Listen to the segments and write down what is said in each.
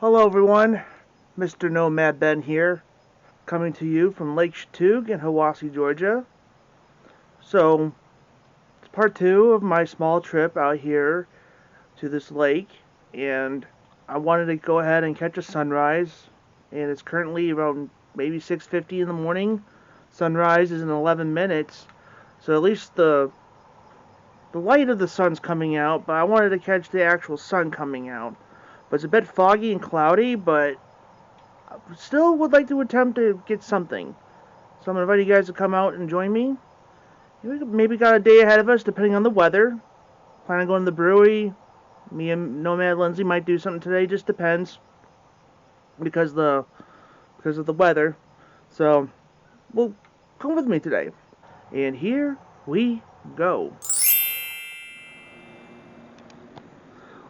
Hello everyone, Mr. Nomad Ben here, coming to you from Lake Chatuge in Hiawassee, Georgia. So, it's part two of my small trip out here to this lake, and I wanted to go ahead and catch a sunrise, and it's currently around maybe 6:50 in the morning. Sunrise is in 11 minutes, so at least the light of the sun's coming out, but I wanted to catch the actual sun coming out. But it's a bit foggy and cloudy, but still would like to attempt to get something. So I'm going to invite you guys to come out and join me. We maybe got a day ahead of us depending on the weather. Plan on going to the brewery. Me and Nomad Lindsey might do something today, just depends because of the weather. So, well, come with me today. And here we go.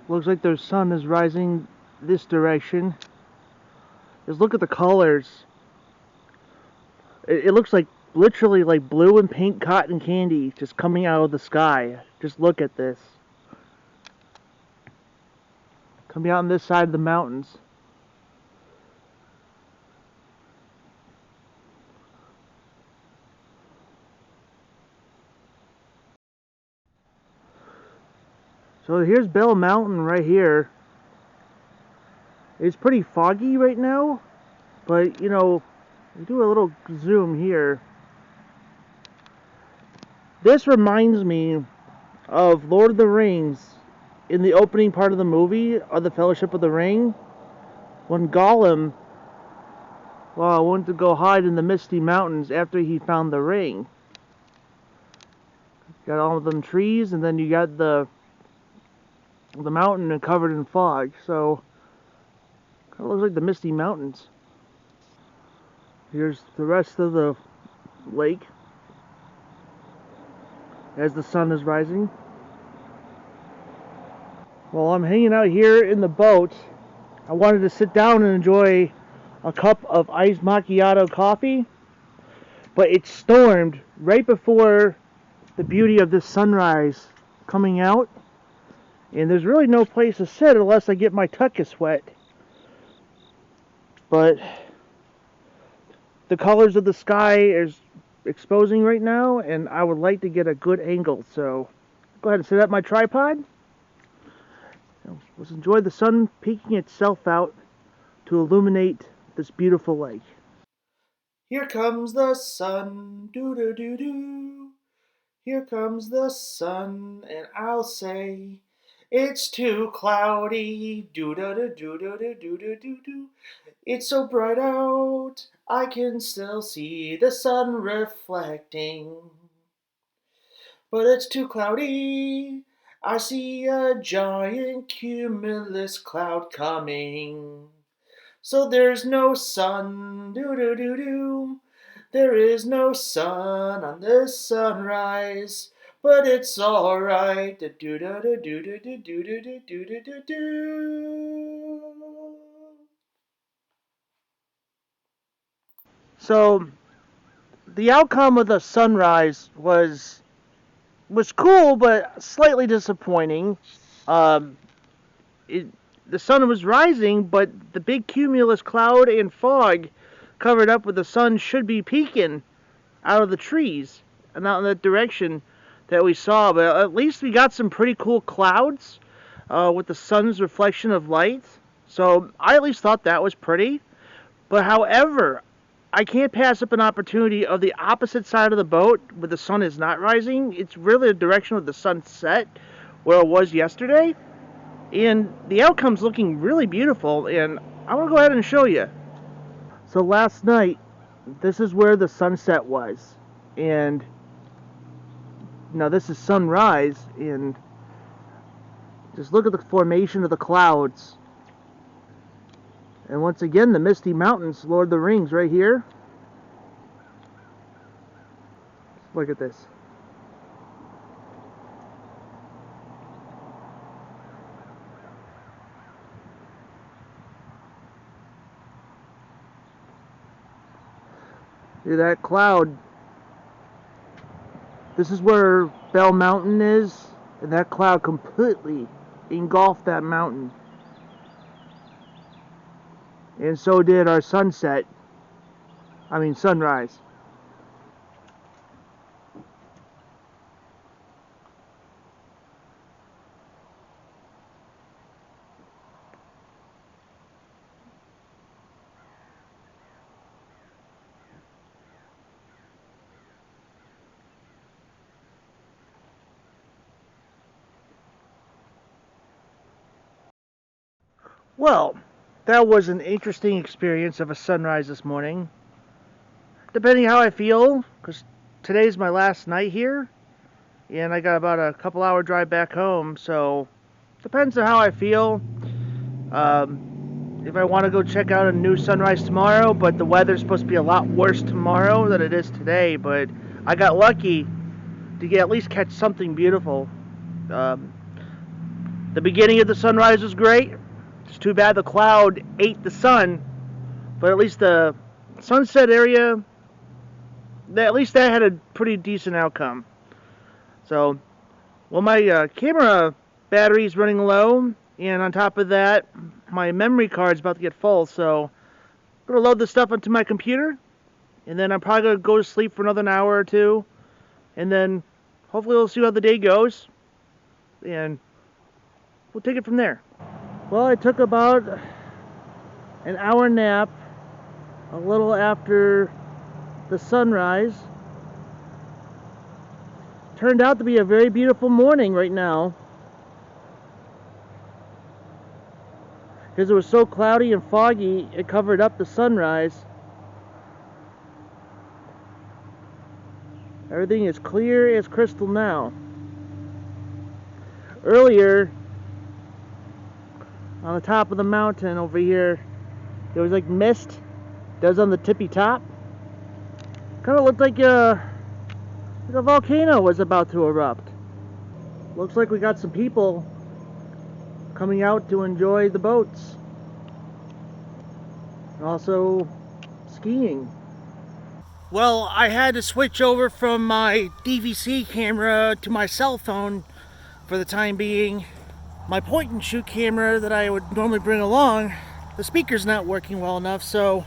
Looks like the sun is rising this direction. Just look at the colors. It looks like literally like blue and pink cotton candy just coming out of the sky. Just look at this. Coming out on this side of the mountains. So here's Bell Mountain right here. It's pretty foggy right now, but you know, we do a little zoom here. This reminds me of Lord of the Rings in the opening part of the movie of the Fellowship of the Ring, when Gollum went to go hide in the misty mountains after he found the ring. Got all of them trees, and then you got the mountain covered in fog. So kind of looks like the misty mountains. Here's the rest of the lake as the sun is rising. While I'm hanging out here in the boat, I wanted to sit down and enjoy a cup of iced macchiato coffee, but it stormed right before the beauty of this sunrise coming out, and there's really no place to sit unless I get my tuchus wet. But the colors of the sky is exposing right now, and I would like to get a good angle, so go ahead and set up my tripod. Let's enjoy the sun peeking itself out to illuminate this beautiful lake. Here comes the sun, doo-doo-doo-doo. Here comes the sun, and I'll say it's too cloudy, doo-doo-doo-doo-doo-doo-doo-doo. It's so bright out, I can still see the sun reflecting. But it's too cloudy, I see a giant cumulus cloud coming. So there's no sun, doo-doo-doo-doo. There is no sun on this sunrise, but it's alright, doo-doo-doo-doo-doo-doo-doo-doo-doo-doo-doo. So the outcome of the sunrise was cool, but slightly disappointing. Um, the sun was rising, but the big cumulus cloud and fog covered up with the sun should be peeking out of the trees and out in that direction that we saw. But at least we got some pretty cool clouds with the sun's reflection of light. So I at least thought that was pretty. But however, I can't pass up an opportunity of the opposite side of the boat where the sun is not rising. It's really the direction of the sunset where it was yesterday. And the outcome's looking really beautiful, and I want to go ahead and show you. So last night, this is where the sunset was. And now this is sunrise, and just look at the formation of the clouds. And once again, the misty mountains, Lord of the Rings, right here. Look at this. See that cloud? This is where Bell Mountain is, and that cloud completely engulfed that mountain. and so did our sunrise. Well, that was an interesting experience of a sunrise this morning. Depending how I feel, because today's my last night here, and I got about a couple hour drive back home, so depends on how I feel. If I want to go check out a new sunrise tomorrow, but the weather's supposed to be a lot worse tomorrow than it is today, but I got lucky to at least catch something beautiful. Um, the beginning of the sunrise was great. It's too bad the cloud ate the sun, but at least the sunset area, at least that had a pretty decent outcome. So, well, my camera battery's running low, and on top of that, my memory card's about to get full, so I'm going to load this stuff onto my computer, and then I'm probably going to go to sleep for another hour or two, and then hopefully we'll see how the day goes, and we'll take it from there. Well, I took about an hour nap a little after the sunrise. Turned out to be a very beautiful morning right now, because it was so cloudy and foggy it covered up the sunrise. Everything is clear as crystal now. Earlier, on the top of the mountain over here, there was like mist that was on the tippy top. Kind of looked like a volcano was about to erupt. Looks like we got some people coming out to enjoy the boats. Also skiing. Well, I had to switch over from my DVC camera to my cell phone for the time being. My point and shoot camera that I would normally bring along, the speaker's not working well enough, so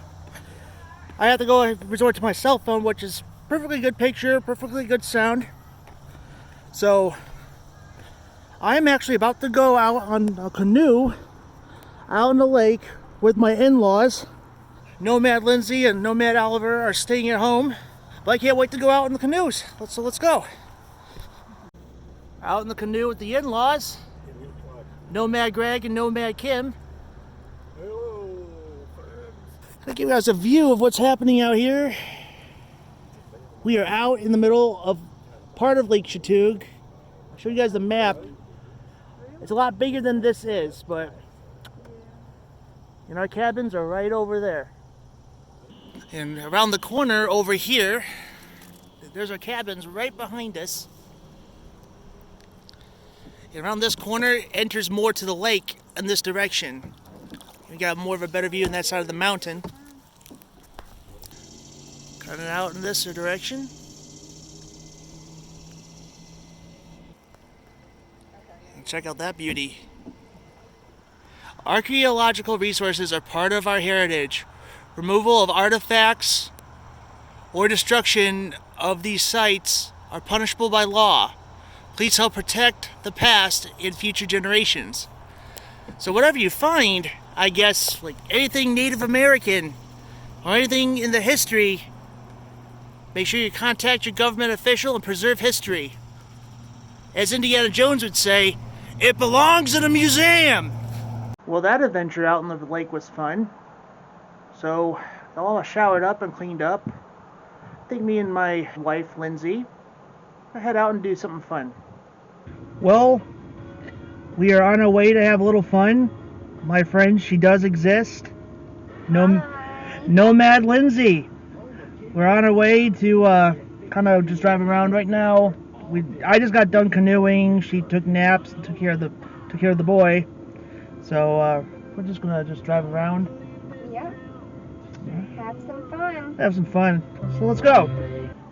I have to go resort to my cell phone, which is perfectly good picture, perfectly good sound. So I'm actually about to go out on a canoe out in the lake with my in-laws. Nomad Lindsey and Nomad Oliver are staying at home, but I can't wait to go out in the canoes. So let's go. Out in the canoe with the in-laws, Nomad Greg and Nomad Kim. Hello, friends. I'll give you guys a view of what's happening out here. We are out in the middle of part of Lake Chatuge. I'll show you guys the map. It's a lot bigger than this is, but and our cabins are right over there. And around the corner over here, there's our cabins right behind us. And around this corner enters more to the lake in this direction. We got more of a better view on that side of the mountain. Coming out in this direction. And check out that beauty. Archaeological resources are part of our heritage. Removal of artifacts or destruction of these sites are punishable by law. Please help protect the past and future generations. So whatever you find, I guess, like anything Native American or anything in the history, make sure you contact your government official and preserve history. As Indiana Jones would say, it belongs in a museum! Well, that adventure out in the lake was fun. So, all showered up and cleaned up. I think me and my wife, Lindsay, will head out and do something fun. Well, we are on our way to have a little fun. My friend, she does exist. Nomad Lindsey. We're on our way to kind of just drive around right now. I just got done canoeing. She took naps and took care of the boy. So we're just gonna drive around. Yeah. Have some fun. Have some fun. So let's go.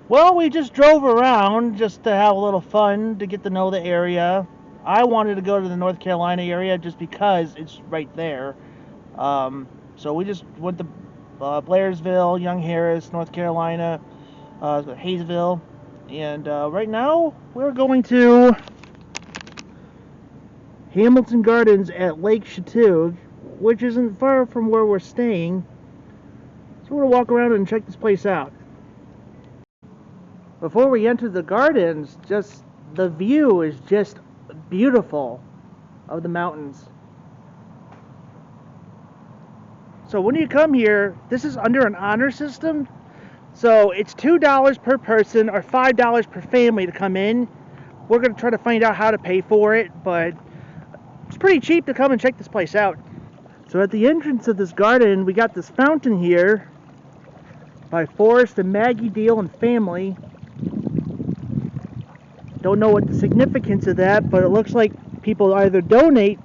Well, we just drove around just to have a little fun, to get to know the area. I wanted to go to the North Carolina area just because it's right there. So we just went to Blairsville, Young Harris, North Carolina, Hayesville, and right now we're going to Hamilton Gardens at Lake Chatuge, which isn't far from where we're staying. So we're going to walk around and check this place out. Before we enter the gardens, just the view is just beautiful of the mountains. So when you come here, this is under an honor system. So it's $2 per person or $5 per family to come in. We're going to try to find out how to pay for it, but it's pretty cheap to come and check this place out. So at the entrance of this garden, we got this fountain here by Forrest and Maggie Deal and family. Don't know what the significance of that, but it looks like people either donate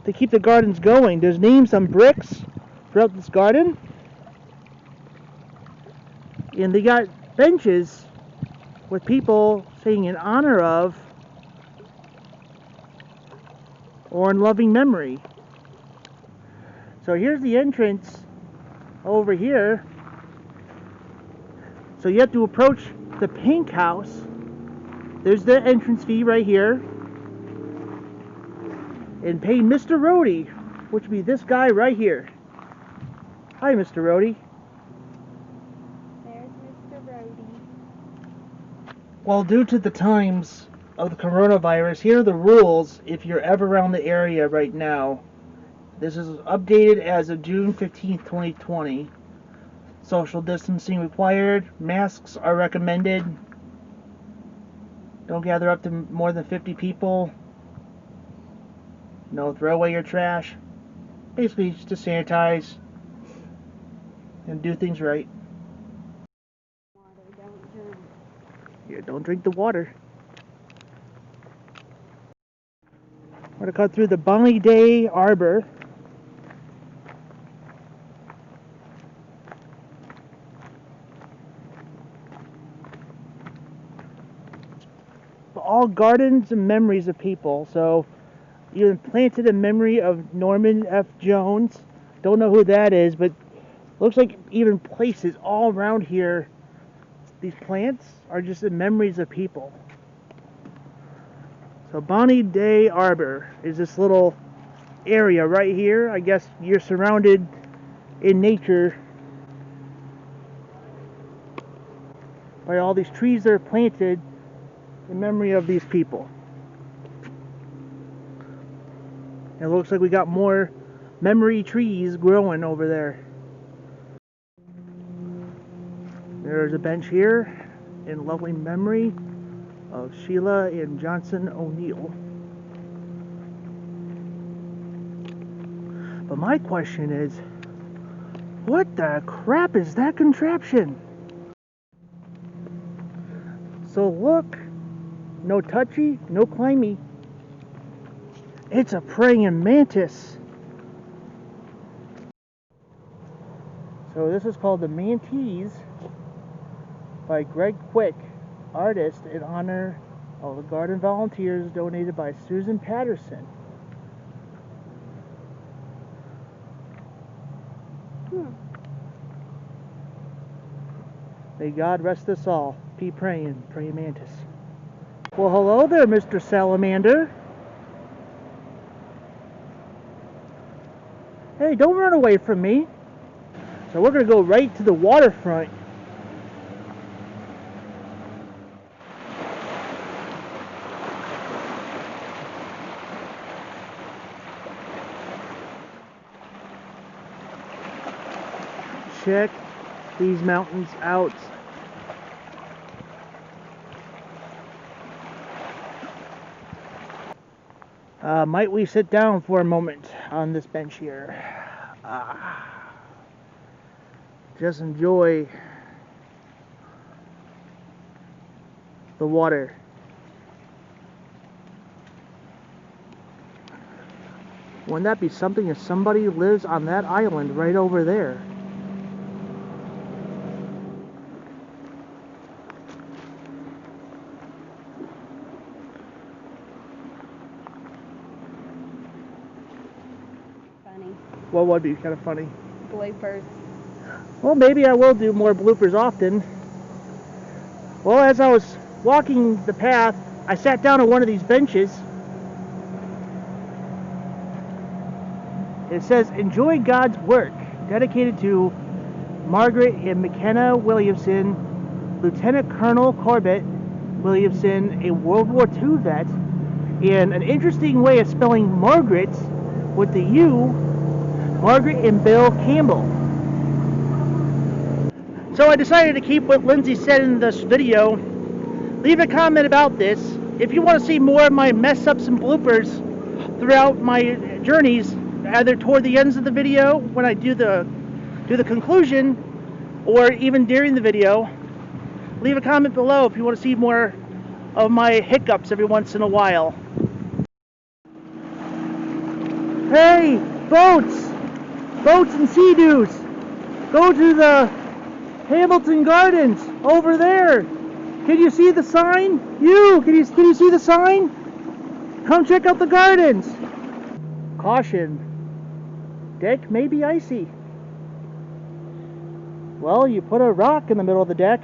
to keep the gardens going. There's names on bricks throughout this garden. And they got benches with people saying in honor of or in loving memory. So here's the entrance over here. So you have to approach the pink house. There's the entrance fee right here. And pay Mr. Rohde, which would be this guy right here. Hi, Mr. Rohde. There's Mr. Rohde. Well, due to the times of the coronavirus, here are the rules if you're ever around the area right now. This is updated as of June 15th, 2020. Social distancing required. Masks are recommended. Don't gather up to more than 50 people. No, throw away your trash. Basically, just to sanitize and do things right. Water, don't drink. Yeah, don't drink the water. We're going to cut through the Bonnie Day Arbor. All gardens and memories of people. So, even planted in memory of Norman F. Jones. Don't know who that is, but looks like even places all around here, these plants are just in memories of people. So Bonnie Day Arbor is this little area right here. I guess you're surrounded in nature by all these trees that are planted in memory of these people. It looks like we got more memory trees growing over there. There's a bench here in lovely memory of Sheila and Johnson O'Neill. But my question is, what the crap is that contraption? So look, no touchy, no climby. It's a praying mantis. So this is called the Mantis by Greg Quick, artist, in honor of the garden volunteers, donated by Susan Patterson. May God rest us all. Be praying, praying mantis. Well, hello there, Mr. Salamander. Hey, don't run away from me. So we're going to go right to the waterfront. Check these mountains out. Might we sit down for a moment on this bench here? Just enjoy the water. Wouldn't that be something if somebody lives on that island right over there? Funny. What would be kind of funny? Bloopers. Well, maybe I will do more bloopers often. Well, as I was walking the path, I sat down on one of these benches. It says, "Enjoy God's work," dedicated to Margaret and McKenna Williamson, Lieutenant Colonel Corbett Williamson, a World War II vet, and an interesting way of spelling Margaret with the U, Margaret and Bill Campbell. So I decided to keep what Lindsay said in this video. Leave a comment about this. If you want to see more of my mess ups and bloopers throughout my journeys, either toward the ends of the video when I do the conclusion, or even during the video, leave a comment below if you want to see more of my hiccups every once in a while. Hey, boats! Boats and sea-doos! Go to the Hamilton Gardens over there. Can you see the sign? Can you see the sign? Come check out the gardens. Caution. Deck may be icy. Well, you put a rock in the middle of the deck,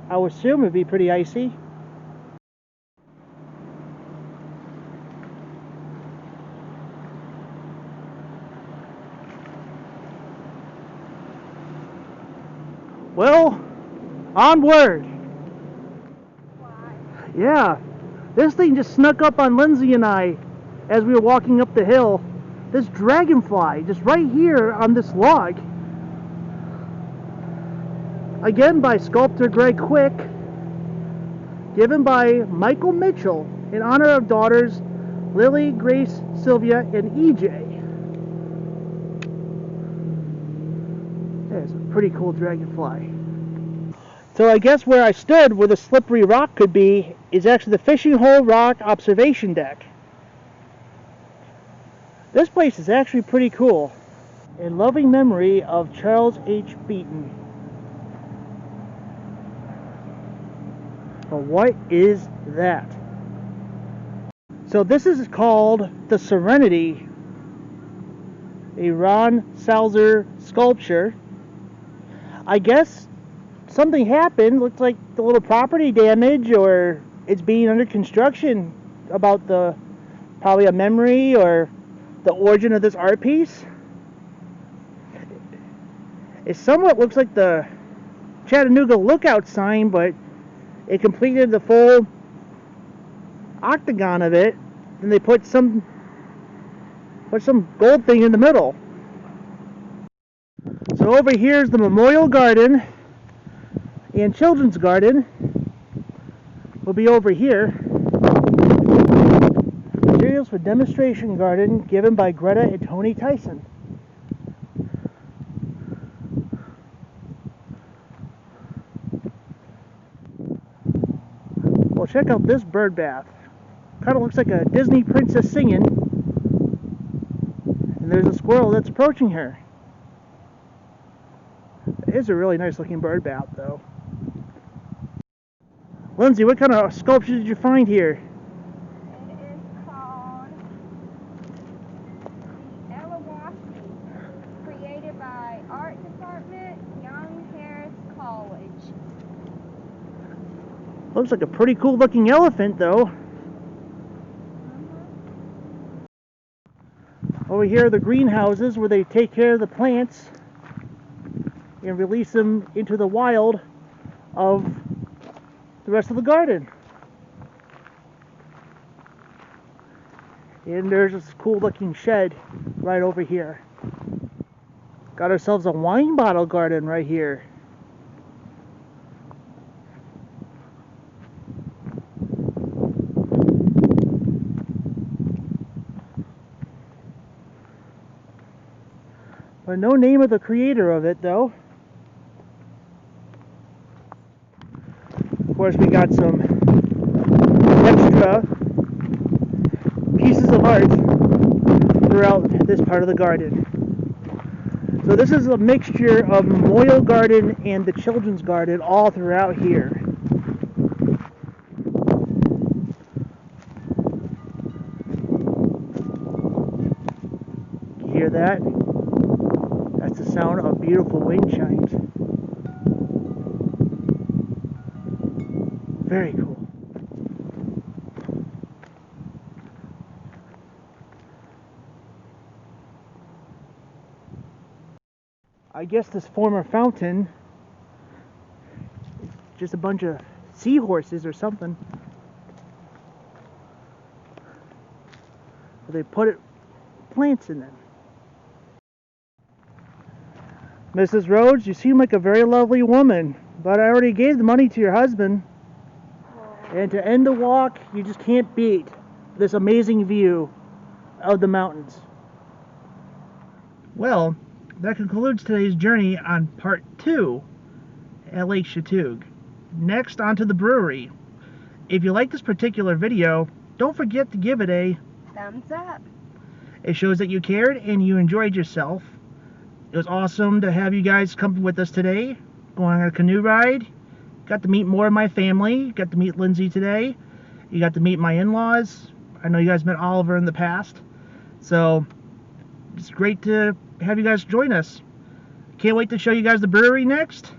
I would assume it'd be pretty icy. Well, onward. Yeah, this thing just snuck up on Lindsay and I as we were walking up the hill. This dragonfly, just right here on this log. Again by sculptor Greg Quick, given by Michael Mitchell in honor of daughters Lily, Grace, Sylvia, and EJ. That's a pretty cool dragonfly. So I guess where I stood, where the slippery rock could be, is actually the Fishing Hole Rock observation deck. This place is actually pretty cool. In loving memory of Charles H. Beaton. But what is that? So this is called the Serenity, a Ron Salzer sculpture. I guess something happened. Looks like the little property damage, or it's being under construction, about probably a memory or the origin of this art piece. It somewhat looks like the Chattanooga Lookout sign, but it completed the full octagon of it, and they put some gold thing in the middle. So over here is the Memorial Garden, and Children's Garden will be over here. Materials for Demonstration Garden given by Greta and Tony Tyson. Well, check out this bird bath. Kind of looks like a Disney princess singing. And there's a squirrel that's approaching her. It is a really nice looking bird bath, though. Lindsay, what kind of sculpture did you find here? It is called the Hiawassee, created by Art Department, Young Harris College. Looks like a pretty cool looking elephant, though. Over here are the greenhouses where they take care of the plants and release them into the wild of the rest of the garden. And there's this cool looking shed right over here. Got ourselves a wine bottle garden right here. But no name of the creator of it, though. Of course, we got some extra pieces of art throughout this part of the garden. So this is a mixture of Memorial Garden and the Children's Garden all throughout here. You hear that? It's the sound of beautiful wind chimes. Very cool. I guess this former fountain is just a bunch of seahorses or something. They put plants in them. Mrs. Rhodes, you seem like a very lovely woman, but I already gave the money to your husband. And to end the walk, you just can't beat this amazing view of the mountains. Well, that concludes today's journey on part 2 at Lake Chatuge. Next, on to the brewery. If you like this particular video, don't forget to give it a thumbs up. It shows that you cared and you enjoyed yourself. It was awesome to have you guys come with us today, going on a canoe ride. Got to meet more of my family. Got to meet Lindsay today. You got to meet my in-laws. I know you guys met Oliver in the past. So, it's great to have you guys join us. Can't wait to show you guys the brewery next.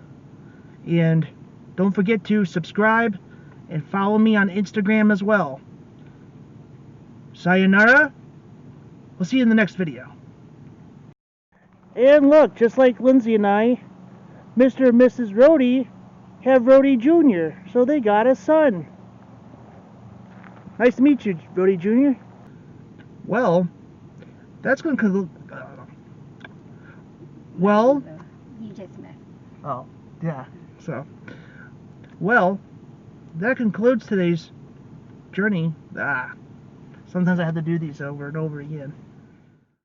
And don't forget to subscribe and follow me on Instagram as well. Sayonara. We'll see you in the next video. And look, just like Lindsay and I, Mr. and Mrs. Rhodey have Rhodey Jr., so they got a son. Nice to meet you, Rhodey Jr. Well, that's going to conclude. Well, You just met. oh, yeah, so. Well, that concludes today's journey. Sometimes I have to do these over and over again.